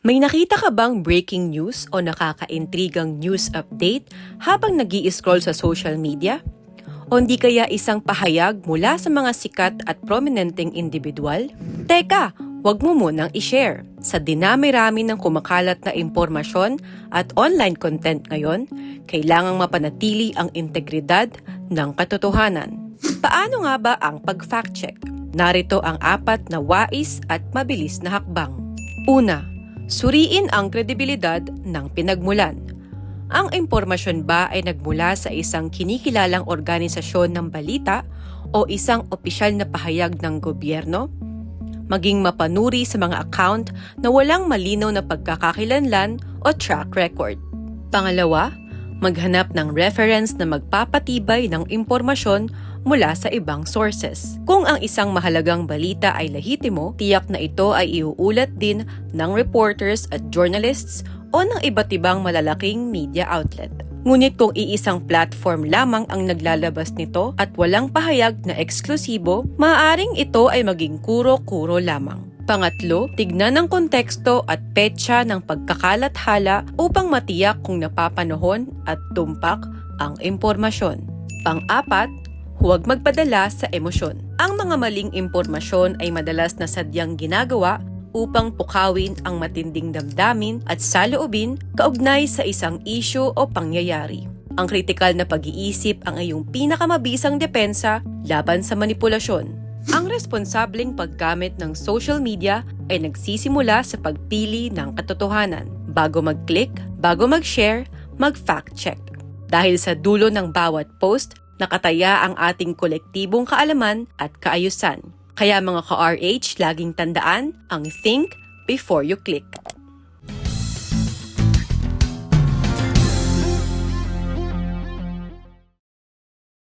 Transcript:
May nakita ka bang breaking news o nakakaintrigang news update habang nag-i-scroll sa social media? O hindi kaya isang pahayag mula sa mga sikat at prominenteng individual? Teka, wag mo munang i-share. Sa dinami-rami ng kumakalat na impormasyon at online content ngayon, kailangang mapanatili ang integridad ng katotohanan. Paano nga ba ang pag-fact check? Narito ang 4 na wais at mabilis na hakbang. Una, suriin ang kredibilidad ng pinagmulan. Ang impormasyon ba ay nagmula sa isang kinikilalang organisasyon ng balita o isang opisyal na pahayag ng gobyerno? Maging mapanuri sa mga account na walang malinaw na pagkakakilanlan o track record. Pangalawa, maghanap ng reference na magpapatibay ng impormasyon mula sa ibang sources. Kung ang isang mahalagang balita ay lehitimo, tiyak na ito ay iuulat din ng reporters at journalists o ng iba't ibang malalaking media outlet. Ngunit kung iisang platform lamang ang naglalabas nito at walang pahayag na eksklusibo, maaaring ito ay maging kuro-kuro lamang. Pangatlo, tignan ang konteksto at petsa ng pagkakalathala upang matiyak kung napapanahon at tumpak ang impormasyon. Pang-apat, huwag magpadala sa emosyon. Ang mga maling impormasyon ay madalas na sadyang ginagawa upang pukawin ang matinding damdamin at saloobin kaugnay sa isang issue o pangyayari. Ang kritikal na pag-iisip ang iyong pinakamabisang depensa laban sa manipulasyon. Ang responsableng paggamit ng social media ay nagsisimula sa pagpili ng katotohanan. Bago mag-click, bago mag-share, mag-fact check. Dahil sa dulo ng bawat post, nakataya ang ating kolektibong kaalaman at kaayusan. Kaya mga ka-RH, laging tandaan ang think before you click.